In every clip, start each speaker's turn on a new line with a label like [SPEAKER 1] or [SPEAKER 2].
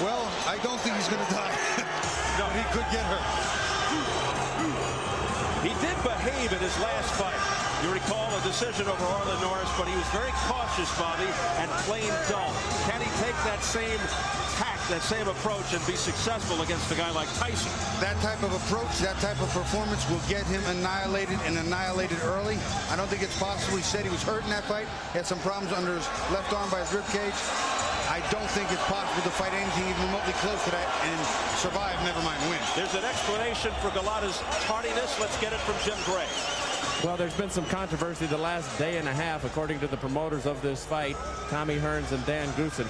[SPEAKER 1] Well, I don't think he's going to die. No, he could get hurt.
[SPEAKER 2] He did behave in his last fight. You recall a decision over Orlin Norris, but he was very cautious, Bobby, and plain dull. Can he take that same tact, that same approach, and be successful against a guy like Tyson?
[SPEAKER 1] That type of approach, that type of performance will get him annihilated and annihilated early. I don't think it's possible. He said he was hurt in that fight. He had some problems under his left arm by his rib cage. I don't think it's possible to fight anything even remotely close to that and survive, never mind win.
[SPEAKER 2] There's an explanation for Golota's tardiness. Let's get it from Jim Gray.
[SPEAKER 3] Well, there's been some controversy the last day and a half, according to the promoters of this fight, Tommy Hearns and Dan Goossen.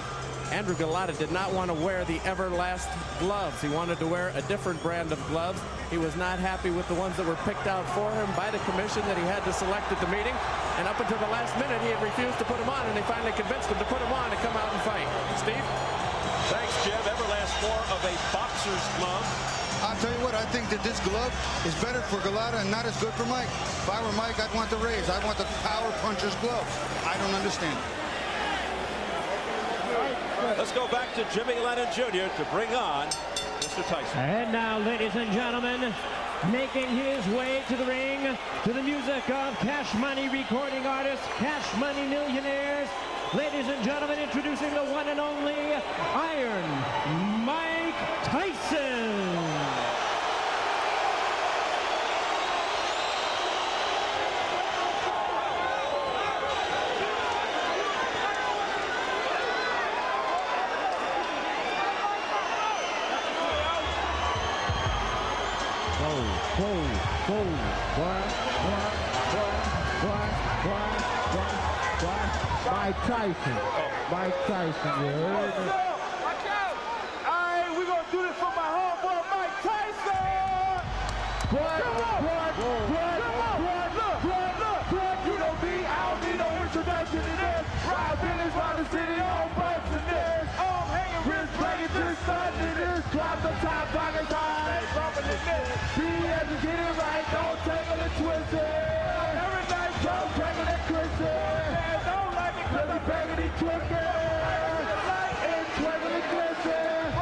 [SPEAKER 3] Andrew Golota did not want to wear the Everlast gloves. He wanted to wear a different brand of gloves. He was not happy with the ones that were picked out for him by the commission that he had to select at the meeting. And up until the last minute, he had refused to put them on, and they finally convinced him to put them on and come out and fight. Steve?
[SPEAKER 2] Thanks, Jim. Everlast more of a boxer's glove.
[SPEAKER 1] I'll tell you what, I think that this glove is better for Golota and not as good for Mike. If I were Mike, I'd want the Rays. I'd want the power puncher's glove. I don't understand it.
[SPEAKER 2] Let's go back to Jimmy Lennon Jr. to bring on Mr. Tyson.
[SPEAKER 4] And now, ladies and gentlemen, making his way to the ring to the music of Cash Money recording artists, Cash Money Millionaires. Ladies and gentlemen, introducing the one and only Iron Mike Tyson.
[SPEAKER 5] Mike Tyson. Mike Tyson, you heard me?
[SPEAKER 6] Watch out! Alright, we're gonna do this for my homeboy Mike Tyson! Look! You know me, I don't need no introduction to this. Ride business round the city, all bumps in this. I'm hanging wrist, bringing this sun to this. Drop the top, pockets high, bumping in this. Be as you get it right, don't take it and twist it. Every night, don't take it and twist it. Don't like it, cause I'm begging and twisted. And twiddling and twisting.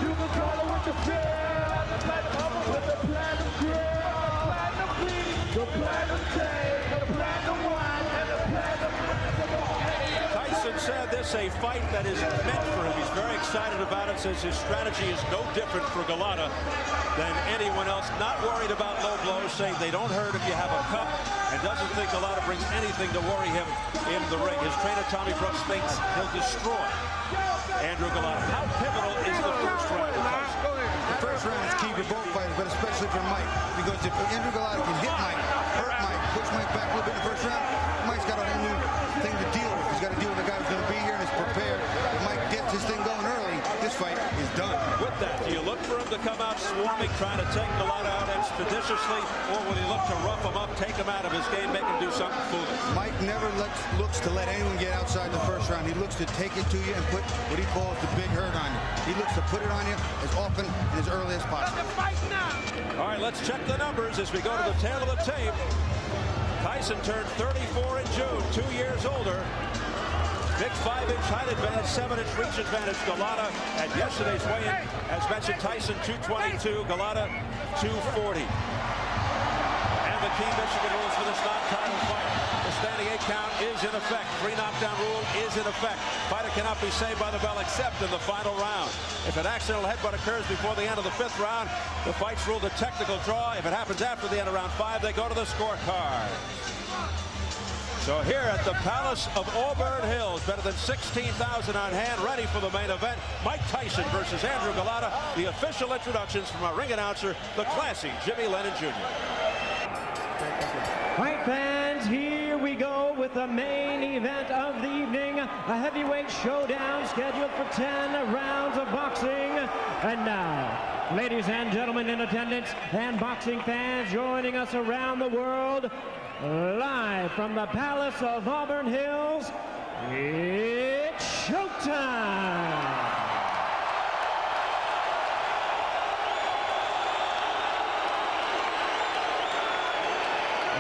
[SPEAKER 6] You can call it with the feel. With the platinum grill. The platinum beat. The platinum tape. The platinum wine. And the platinum.
[SPEAKER 2] Tyson said this a fight that is meant for him. He's very excited about it, says his strategy is no different for Golota than anyone else. Not worried about low blows, saying they don't hurt if you have a cup, and doesn't think Golota brings anything to worry him in the ring. His trainer, Tommy Brooks, thinks he'll destroy Andrew Golota. How pivotal is the first round?
[SPEAKER 1] The first round is key for both fighters, but especially for Mike. Because if Andrew Golota can hit Mike, hurt Mike, push Mike back a little bit in the first round, Mike's got a whole new thing to deal with. He's got to deal with a guy who's going to be here and is prepared. If Mike gets his thing going early, this fight is done.
[SPEAKER 2] With that, do you look for him to come out swarming, trying to take Golota out expeditiously, or will he look to rough him up, take him out of his game, make him do something foolish?
[SPEAKER 1] Mike never looks to let anyone get outside the first round. He looks to take it to you and put what he calls the big hurt on you. He looks to put it on you as often and as early as possible.
[SPEAKER 2] All right, let's check the numbers as we go to the tail of the tape. Tyson turned 34 in June, 2 years older. Big 5-inch height advantage, 7-inch reach advantage. Golota at yesterday's weigh-in, as mentioned, Tyson 222, Golota 240. And the key Michigan rules for this non-title fight. The standing 8 count is in effect. 3 knockdown rule is in effect. Fighter cannot be saved by the bell except in the final round. If an accidental headbutt occurs before the end of the 5th round, the fight's ruled a technical draw. If it happens after the end of round 5, they go to the scorecard. So here at the Palace of Auburn Hills, better than 16,000 on hand, ready for the main event. Mike Tyson versus Andrew Golota. The official introductions from our ring announcer, the classy Jimmy Lennon Jr.
[SPEAKER 4] Fight fans, here we go with the main event of the evening. A heavyweight showdown scheduled for 10 rounds of boxing. And now, ladies and gentlemen in attendance and boxing fans joining us around the world, live from the Palace of Auburn Hills, it's showtime!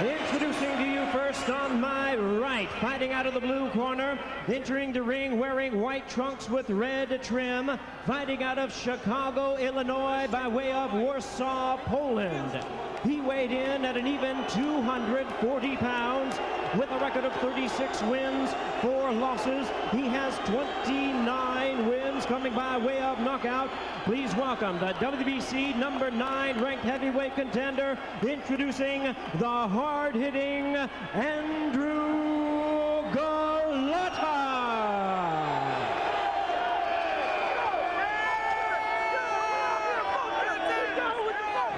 [SPEAKER 4] Introducing to you first on my right, fighting out of the blue corner, entering the ring wearing white trunks with red trim, fighting out of Chicago, Illinois, by way of Warsaw, Poland. He weighed in at an even 240 pounds with a record of 36 wins, 4 losses. He has 29 wins coming by way of knockout. Please welcome the WBC number 9 ranked heavyweight contender, introducing the hard-hitting Andrew Golota.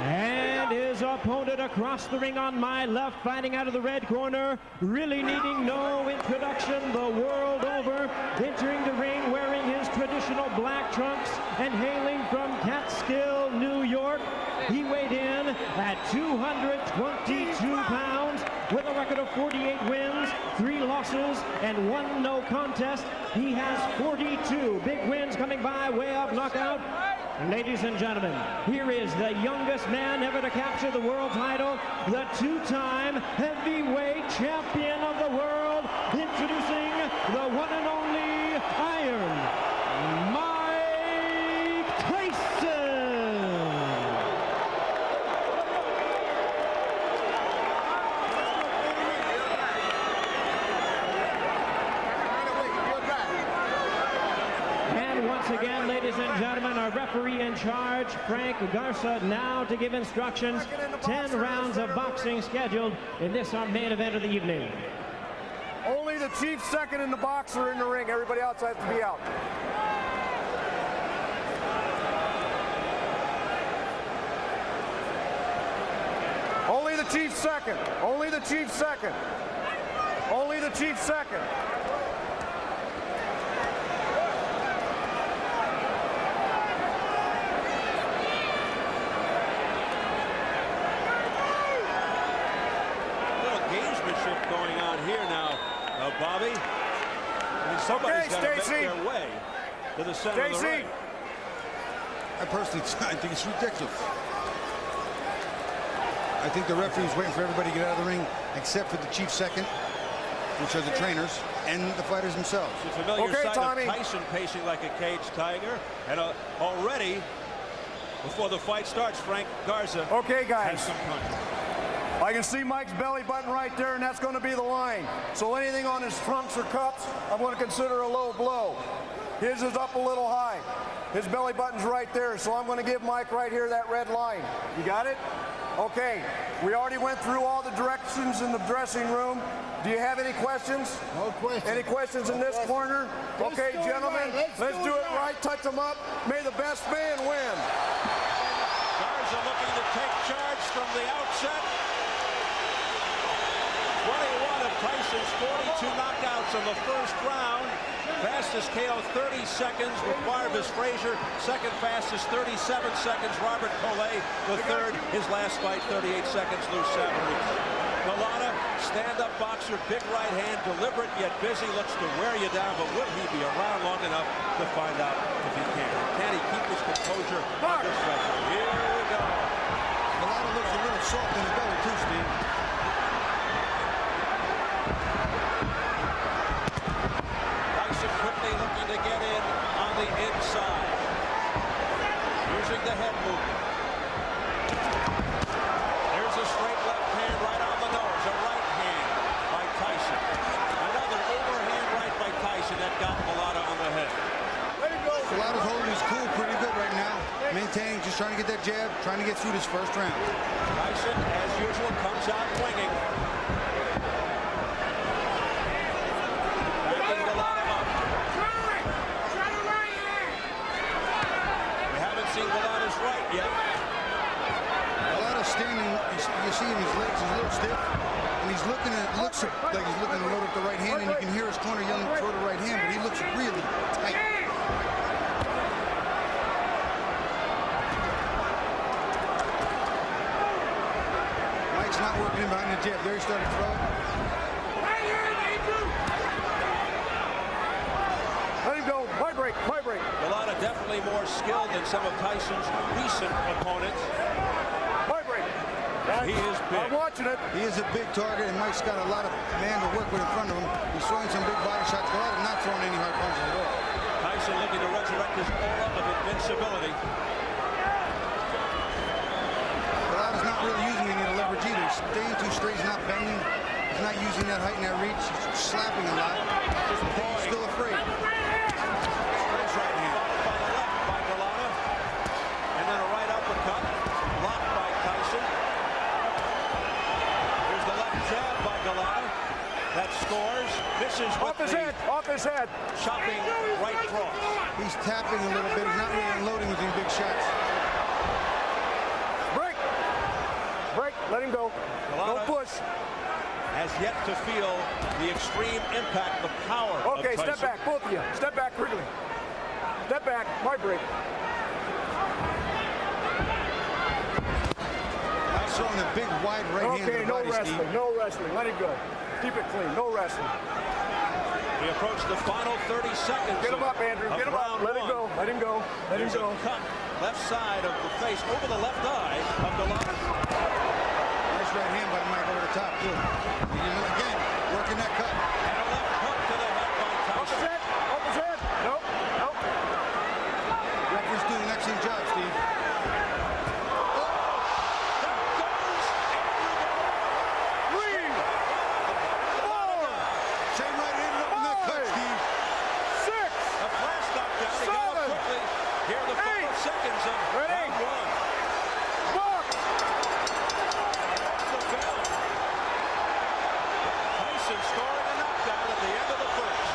[SPEAKER 4] And his opponent across the ring on my left, fighting out of the red corner, really needing no introduction the world over, entering the ring wearing his traditional black trunks and hailing from Catskill, New York. He weighed in at 222 pounds with a record of 48 wins, 3 losses, and 1 no contest. He has 42 big wins coming by way of knockout. Ladies and gentlemen, here is the youngest man ever to capture the world title, the 2-time heavyweight champion of the world, introducing the one and only Iron Mike Tyson. And once again, ladies and gentlemen, our referee in charge, Frank Garza, now to give instructions. 10 rounds of boxing scheduled in this, our main event of the evening.
[SPEAKER 6] Only the chief second and the boxer are in the ring. Everybody else has to be out. Only the chief second. Only the chief second. Only the chief second.
[SPEAKER 2] Going on here now, Bobby. I mean, somebody's got to make their way to the center of the ring.
[SPEAKER 1] I personally think it's ridiculous. I think the referee's waiting for everybody to get out of the ring, except for the chief second, which are the trainers, and the fighters themselves.
[SPEAKER 2] It's a familiar sight of Tyson pacing like a caged tiger, and already, before the fight starts, Frank Garza has some punch.
[SPEAKER 6] I can see Mike's belly button right there, and that's going to be the line. So anything on his trunks or cups, I'm going to consider a low blow. His is up a little high. His belly button's right there, so I'm going to give Mike right here that red line. You got it? Okay. We already went through all the directions in the dressing room. Do you have any questions?
[SPEAKER 1] No questions.
[SPEAKER 6] Any questions in this corner? Okay, gentlemen, let's do it right. Touch them up. May the best man win.
[SPEAKER 2] Garza looking to take charge from the outset. 21 of Tyson's 42 knockouts in the first round. Fastest KO 30 seconds with Marvis Frazier. Second fastest 37 seconds Robert Collet. The third, his last fight 38 seconds Lou Savarese. Golota, stand-up boxer, big right hand, deliberate yet busy, looks to wear you down, but will he be around long enough to find out if he can? Can he keep his composure on this record? Here we go.
[SPEAKER 1] Golota looks a little soft in the belly too, Steve.
[SPEAKER 2] Quickly looking to get in on the inside. Using the head movement. There's a straight left hand right on the nose. A right hand by Tyson. Another overhand right by Tyson that got Golota on the head.
[SPEAKER 1] Golota's holding his cool pretty good right now. Maintaining, just trying to get that jab, trying to get through this first round.
[SPEAKER 2] Tyson, as usual, comes out winging. Backing Golota up. Seen Golota's right yet.
[SPEAKER 1] Golota's standing, you see him, his legs is a little stiff, and he's looking at, looks like he's looking to load up the right hand, and you can hear his corner yelling throw the right hand, but he looks really tight. Mike's not working in behind the jab. There he started to throw.
[SPEAKER 6] Let him go. Vibrate.
[SPEAKER 2] Golota definitely more skilled than some of Tyson's recent opponents.
[SPEAKER 6] Vibrate.
[SPEAKER 2] He is big.
[SPEAKER 6] I'm watching it.
[SPEAKER 1] He is a big target, and Mike's got a lot of man to work with in front of him. He's throwing some big body shots. Golota not throwing any hard punches at all.
[SPEAKER 2] Tyson looking to resurrect his aura of invincibility.
[SPEAKER 1] Golot's not really using any of the leverage either. He's staying too straight. He's not bending. He's not using that height and that reach. He's slapping a lot. He's still afraid. Nice right hand.
[SPEAKER 2] By the left by Golota. And then a right uppercut. Blocked by Tyson. Here's the left jab by Golota. That scores. Misses with
[SPEAKER 6] Off his head.
[SPEAKER 2] chopping right cross.
[SPEAKER 1] He's tapping a little bit. He's not really unloading with these big shots.
[SPEAKER 6] Break, let him go.
[SPEAKER 2] Golota
[SPEAKER 6] Don't push.
[SPEAKER 2] has yet to feel the extreme impact, the power of
[SPEAKER 6] Okay,
[SPEAKER 2] Tyson.
[SPEAKER 6] step back, both of you. Step back quickly. Step back, my break.
[SPEAKER 1] He's throwing a big, wide right hand to
[SPEAKER 6] Okay,
[SPEAKER 1] the
[SPEAKER 6] no
[SPEAKER 1] body,
[SPEAKER 6] wrestling,
[SPEAKER 1] Steve.
[SPEAKER 6] no wrestling. Let it go. Keep it clean, no wrestling.
[SPEAKER 2] We approach the final 30 seconds.
[SPEAKER 6] Get him up, Andrew.
[SPEAKER 2] of
[SPEAKER 6] Get him up.
[SPEAKER 2] round
[SPEAKER 6] Let it
[SPEAKER 2] one.
[SPEAKER 6] go. Let him go. Let him
[SPEAKER 2] There's
[SPEAKER 6] go.
[SPEAKER 2] a cut left side of the face over the left eye of Golota.
[SPEAKER 1] Nice right hand by Mike over the top, too. Again, working that cut.
[SPEAKER 2] And a left hook to the head by
[SPEAKER 6] Up his
[SPEAKER 2] Tyson.
[SPEAKER 6] head. Up his head. Nope. Nope.
[SPEAKER 1] Referee's doing an excellent job, Steve. Same right hand up in that cut, Steve.
[SPEAKER 6] Six.
[SPEAKER 2] A flash knockdown. He got up quickly. Here are the final seconds of
[SPEAKER 6] Ready?
[SPEAKER 2] round one.
[SPEAKER 6] Box.
[SPEAKER 2] That's the bell. Tyson scoring a knockdown at the end of the first.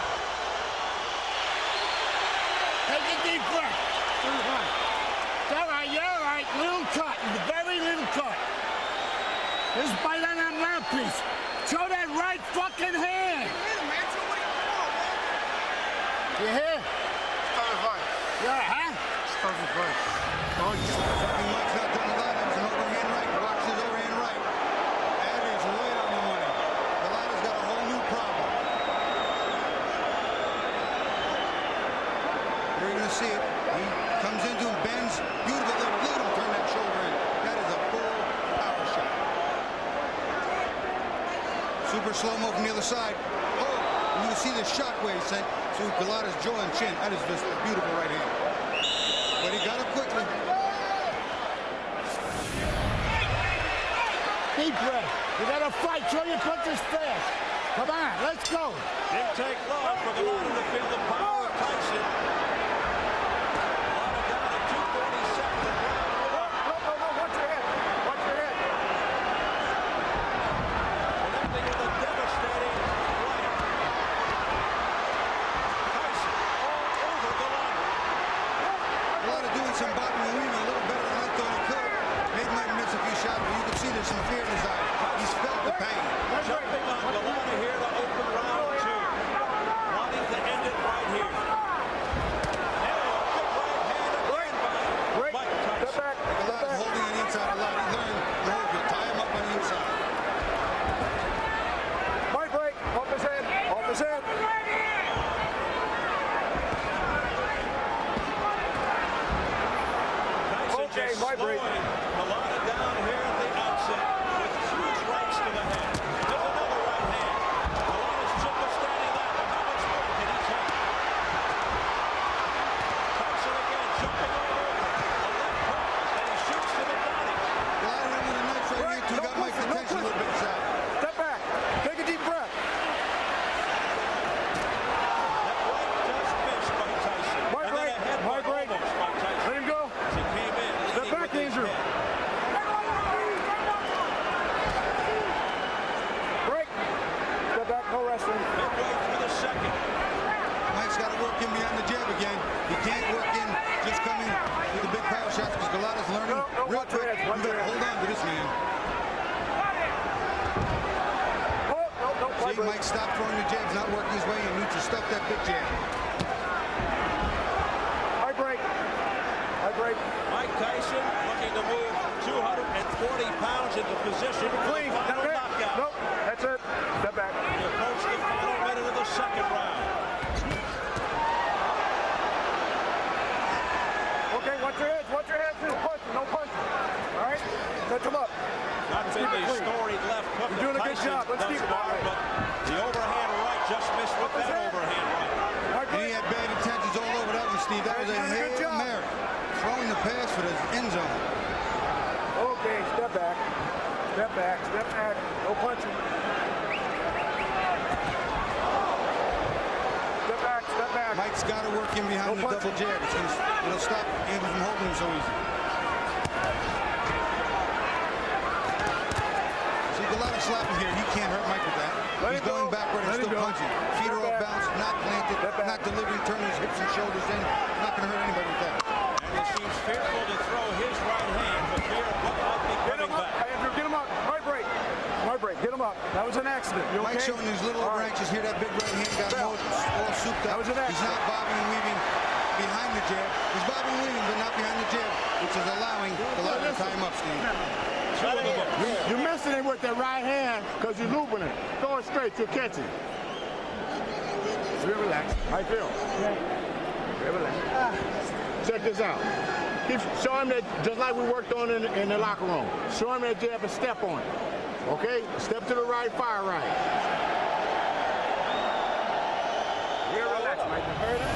[SPEAKER 7] Take a deep breath. You're all right. Little cut, very little cut. Just bite on that mouthpiece. Show that right fucking hand. You hear? Yeah, huh?
[SPEAKER 1] Fucking Mike's not doing a lot. That was an overhand right. Watch his overhand right. That is right on the money. Golota's got a whole new problem. You're going to see it. He comes into him, bends. Beautiful. Look at him turn that shoulder in. That is a full power shot. Super slow-mo from the other side. Oh, and you can see the shockwave sent to Golota's jaw and chin. That is just a beautiful right hand. But he got up quickly.
[SPEAKER 7] Deep breath. You gotta fight. Show your punches fast. Come on, let's go.
[SPEAKER 2] Didn't take long for Golota to feel the power of Tyson. Golota down at 2:47 in round one.
[SPEAKER 6] No. Watch your head. Watch your head.
[SPEAKER 2] Connecting with a devastating right. Tyson all over Golota.
[SPEAKER 1] Golota doing some boxing and weaving a little better than I thought he could. Maybe might miss a few shots, but you can see there's some fear in his eye. He's felt the pain.
[SPEAKER 2] Jumping on Golota here to open round two. Wanting to end it right here. And a big right hand again by
[SPEAKER 6] Break.
[SPEAKER 2] Mike
[SPEAKER 6] Step
[SPEAKER 2] Tyson.
[SPEAKER 6] back.
[SPEAKER 1] Golota holding on the inside a lot. He learned to hold it, tie him up on the inside.
[SPEAKER 6] My break. Off his head. Off his head.
[SPEAKER 2] Tyson
[SPEAKER 6] Okay,
[SPEAKER 2] just
[SPEAKER 6] my break.
[SPEAKER 2] slowing Golota down here at the outset with huge rights to the head. There's another right hand. Golota's chin withstanding that, but how much more can he take? Tyson again jumping all over. A left hook, and he shoots to the body.
[SPEAKER 1] Golota hit him with a nice right hand, too. Got Mike's attention a little bit inside.
[SPEAKER 6] Step back. Take a deep breath.
[SPEAKER 2] That right just missed by Tyson.
[SPEAKER 6] My
[SPEAKER 2] And
[SPEAKER 6] break.
[SPEAKER 2] then a headbutt
[SPEAKER 6] My break.
[SPEAKER 2] almost by Tyson.
[SPEAKER 6] Let him go.
[SPEAKER 2] As he came in,
[SPEAKER 6] Step
[SPEAKER 2] leading
[SPEAKER 6] back,
[SPEAKER 2] with his
[SPEAKER 6] Andrew.
[SPEAKER 2] head.
[SPEAKER 6] Break. Step back. No wrestling.
[SPEAKER 2] Midway through the second.
[SPEAKER 1] Mike's got to work in behind the jab again. He can't work in just coming with the big power shots because Golota's learning
[SPEAKER 6] No,
[SPEAKER 1] real
[SPEAKER 6] watch your
[SPEAKER 1] quick.
[SPEAKER 6] head,
[SPEAKER 1] You
[SPEAKER 6] watch your
[SPEAKER 1] got to
[SPEAKER 6] head.
[SPEAKER 1] hold on to this man.
[SPEAKER 6] Oh, no. My
[SPEAKER 1] See,
[SPEAKER 6] break.
[SPEAKER 1] Mike stopped throwing the jabs, not working his way, and needs to stuff that big jab.
[SPEAKER 6] My break. My break.
[SPEAKER 2] Mike Tyson looking to move 240 pounds into position for the
[SPEAKER 6] Clean.
[SPEAKER 2] final
[SPEAKER 6] Okay.
[SPEAKER 2] knockout.
[SPEAKER 6] Nope. That's it. Step back.
[SPEAKER 2] We approach the final minute of the second round.
[SPEAKER 6] Okay, watch your head. Watch your head. No punching. No punching. All right? Touch him up.
[SPEAKER 2] Not
[SPEAKER 6] Let's
[SPEAKER 2] been
[SPEAKER 6] keep it
[SPEAKER 2] the
[SPEAKER 6] clean.
[SPEAKER 2] storied left hook
[SPEAKER 6] You're doing a
[SPEAKER 2] of
[SPEAKER 6] good
[SPEAKER 2] Tyson
[SPEAKER 6] job. Let's
[SPEAKER 2] thus
[SPEAKER 6] keep it
[SPEAKER 2] far,
[SPEAKER 6] that way.
[SPEAKER 2] but the overhand right just missed with
[SPEAKER 6] Up his
[SPEAKER 2] that
[SPEAKER 6] head.
[SPEAKER 2] overhand right.
[SPEAKER 6] My
[SPEAKER 1] And he
[SPEAKER 6] break.
[SPEAKER 1] had bad intentions all over Steve. That was a Hail Mary. Throwing the pass for the end zone.
[SPEAKER 6] Okay, step back. Step back. Step back. No punching. Step back. Step back.
[SPEAKER 1] Mike's got to work in behind the double jab. It'll stop Andy from holding him so easy. See, Golota slapping here. He can't hurt Mike with that. He's going backward and still punching. Feet are off balance, not planted, not delivering, turning his hips and shoulders in. Not going to hurt anybody with that.
[SPEAKER 2] And he seems fearful to throw his right hand, but fear of what might be coming back.
[SPEAKER 6] Andrew, get him up. Right break. Right break. Get him up. That was an accident. You okay?
[SPEAKER 1] Mike's showing these little branches here. That big right hand got all souped up.
[SPEAKER 6] That was an accident.
[SPEAKER 1] He's not bobbing and weaving behind the jab. He's bobbing and weaving, but not behind the jab, which is allowing Golota to tie him up, Steve.
[SPEAKER 6] You're missing it with that right hand because you're looping it. Throw it straight. You're catching. Real relax. How you feel? Real relax. Check this out. Show him that just like we worked on in the locker room. Show him that jab and step on it. Okay? Step to the right, fire right. Real relax, Mike. You heard him?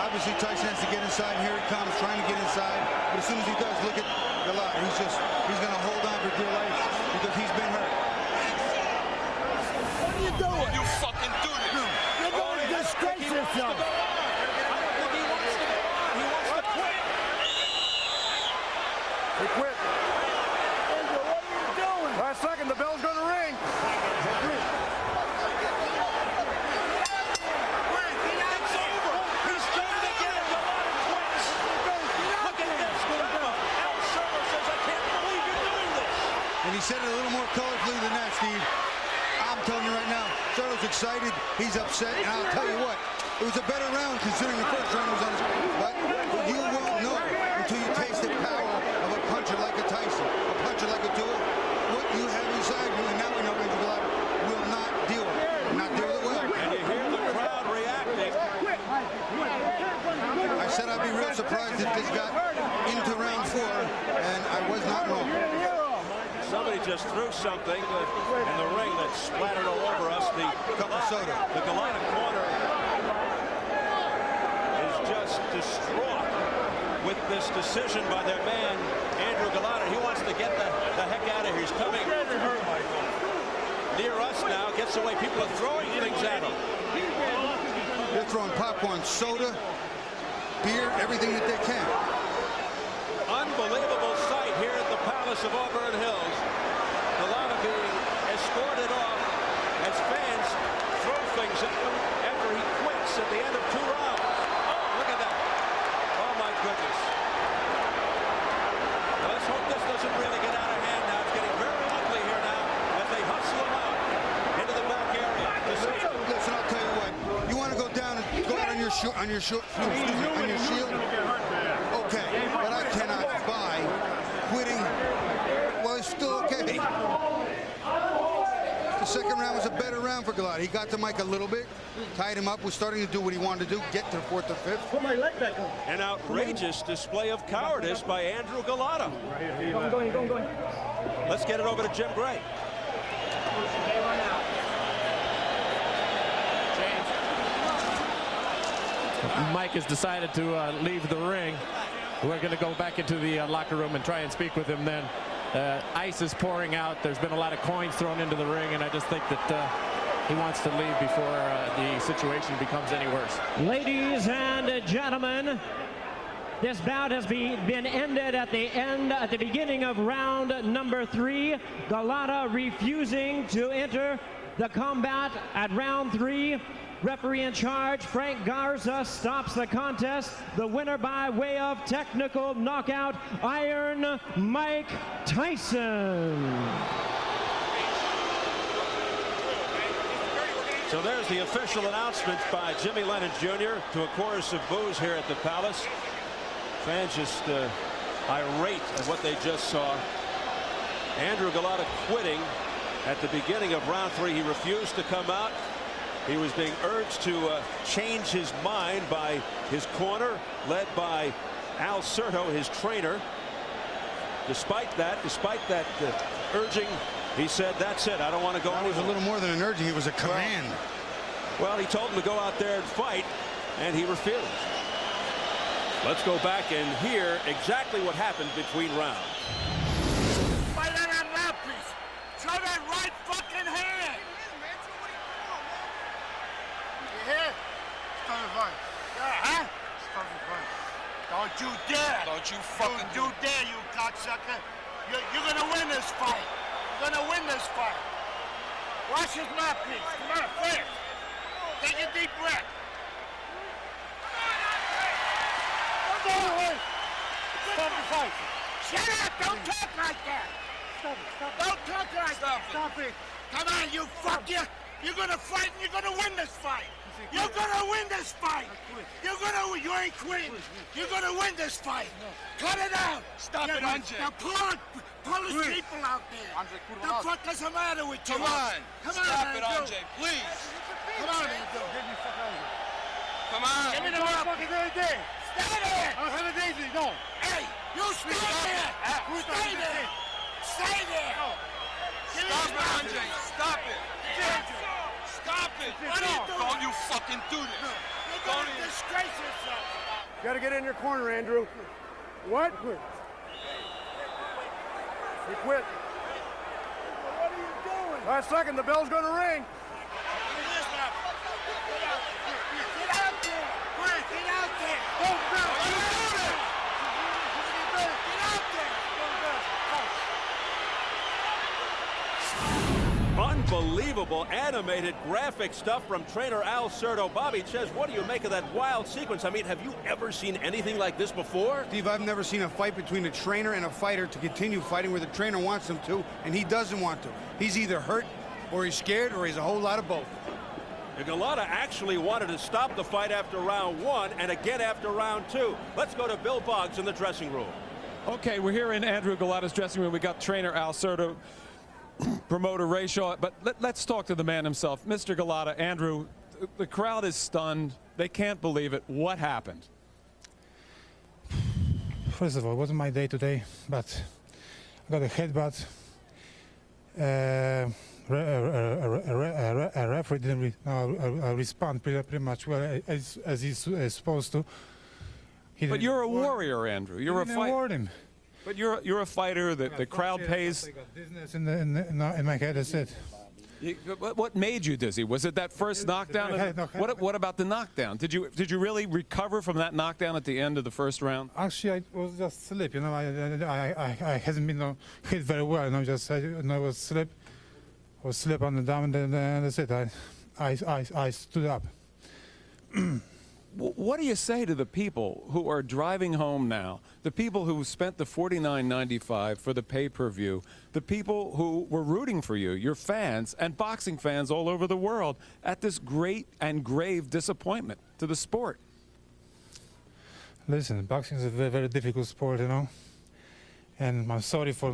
[SPEAKER 1] Obviously, Tyson has to get inside, and here he comes, trying to get inside. But as soon as he does, look at Golota. He's going to hold on for dear life because he's been hurt.
[SPEAKER 6] What are you doing? You fucking do this. You're going to disgrace yourself.
[SPEAKER 2] I don't think he wants to go on. He wants to quit.
[SPEAKER 6] He quit. Andrew, what are you doing? Last second, the bell's going to ring.
[SPEAKER 1] And he said it a little more colorfully than that, Steve. I'm telling you right now, Soto's excited. He's upset. And I'll tell you what, it was a better round considering the first round was on his. But you won't know until you taste the power of a puncher like a Tyson, a puncher like a Tua. What you have inside you, and now we know Andrew Golota will not deal with it. Not deal with it well.
[SPEAKER 2] And you hear the crowd reacting.
[SPEAKER 1] I said I'd be real surprised if this got into round 4, and I was not wrong.
[SPEAKER 2] Somebody just threw something in the ring that splattered all over us. The
[SPEAKER 1] cup of soda.
[SPEAKER 2] The Golota corner is just distraught with this decision by their man, Andrew Golota. He wants to get the heck out of here. He's coming near us now, gets away. People are throwing things at him.
[SPEAKER 1] They're throwing popcorn, soda, beer, everything that they can.
[SPEAKER 2] Unbelievable sight here at the Palace of Auburn Hills. Golota being escorted off as fans throw things at him after he quits at the end of 2 rounds. Oh, look at that. Oh, my goodness. Now, let's hope this doesn't really get out of hand now. It's getting very ugly here now as they hustle him out into the back area.
[SPEAKER 1] Listen, I'll tell you what. You want to go down and go out on your shield? Okay, but I cannot buy quitting. Well, it's still okay. The second round was a better round for Golota. He got to Mike a little bit, tied him up, was starting to do what he wanted to do, get to the 4th or 5th.
[SPEAKER 6] Put my leg back on.
[SPEAKER 2] An outrageous display of cowardice by Andrew Golota.
[SPEAKER 6] Going.
[SPEAKER 2] Let's get it over to Jim Gray.
[SPEAKER 3] Mike has decided to leave the ring. We're going to go back into the locker room and try and speak with him then. Ice is pouring out. There's been a lot of coins thrown into the ring, and I just think that he wants to leave before the situation becomes any worse.
[SPEAKER 4] Ladies and gentlemen, this bout has been ended at the beginning of round number 3. Golota refusing to enter the combat at round 3. Referee in charge, Frank Garza, stops the contest. The winner by way of technical knockout, Iron Mike Tyson.
[SPEAKER 2] So there's the official announcement by Jimmy Lennon Jr. to a chorus of boos here at the Palace. Fans just irate at what they just saw. Andrew Golota quitting at the beginning of round 3. He refused to come out. He was being urged to change his mind by his corner, led by Al Certo, his trainer. Despite that urging, he said, "That's it. I don't want to go."
[SPEAKER 1] That was a little more than an urging. It was a command.
[SPEAKER 2] Well, he told him to go out there and fight, and he refused. Let's go back and hear exactly what happened between rounds.
[SPEAKER 7] Fight on that mouthpiece. Show that right fucking hand. You hear? Stop the fight. Yeah, huh? Stop the fight. Don't you dare. Don't you fucking do dare, you cocksucker. You're gonna win this fight. You're gonna win this fight. Watch his mouthpiece. Come on, fast. Take a deep breath. Stop the fight. Shut up! Don't talk like that! Stop it, stop it. Don't talk like that! Stop it! Come on, you fuck you! You're gonna fight and you're gonna win this fight! You're gonna win this fight! You ain't quitting! You're gonna win this fight! Cut it out! Stop it, Andre! Now polish people out there! What the fuck is the matter with you? Come on! Stop it, Andre, please! Come on, Andrew! Come on! Give me the motherfucking day! Stay there! I'll have a daisy, no! Hey! You stay there! Stay there! Stay there! Stop it, Andre! Stop it! Stop it! What are you doing? Don't you fucking do this! You're gonna disgrace yourself!
[SPEAKER 8] You gotta get in your corner, Andrew. What? You quit.
[SPEAKER 7] What are you doing?
[SPEAKER 8] Last second, the bell's gonna ring.
[SPEAKER 7] Get out there! Quick, get out there!
[SPEAKER 8] Don't
[SPEAKER 7] Get out there!
[SPEAKER 2] Unbelievable animated graphic stuff from trainer Al Certo. Bobby Ches, what do you make of that wild sequence? I mean, have you ever seen anything like this before?
[SPEAKER 1] Steve, I've never seen a fight between a trainer and a fighter to continue fighting where the trainer wants him to, and he doesn't want to. He's either hurt, or he's scared, or he's a whole lot of both.
[SPEAKER 2] Golota actually wanted to stop the fight after round 1 and again after round 2. Let's go to Bill Boggs in the dressing room.
[SPEAKER 9] Okay, we're here in Andrew Golota's dressing room. We got trainer Al Certo, promoter Ray Shaw, but let's talk to the man himself. Mr. Golota, Andrew, the crowd is stunned. They can't believe it. What happened?
[SPEAKER 5] First of all, it wasn't my day today, but I got a headbutt. A referee didn't respond pretty much well as he's supposed to.
[SPEAKER 9] But you're a warrior, Andrew. You're a fighter. But you're a fighter. The crowd pays.
[SPEAKER 5] I got dizziness in my head. That's it.
[SPEAKER 9] What made you dizzy? Was it that first knockdown? What about the knockdown? Did you really recover from that knockdown at the end of the first round?
[SPEAKER 5] Actually, I was just sleep. You know, I hasn't been hit very well. You know, just I was sleep on the down, and then that's it. I stood up.
[SPEAKER 9] What do you say to the people who are driving home now, the people who spent the $49.95 for the pay-per-view, the people who were rooting for you, your fans, and boxing fans all over the world, at this great and grave disappointment to the sport?
[SPEAKER 5] Listen, boxing is a very, very difficult sport, you know. And I'm sorry for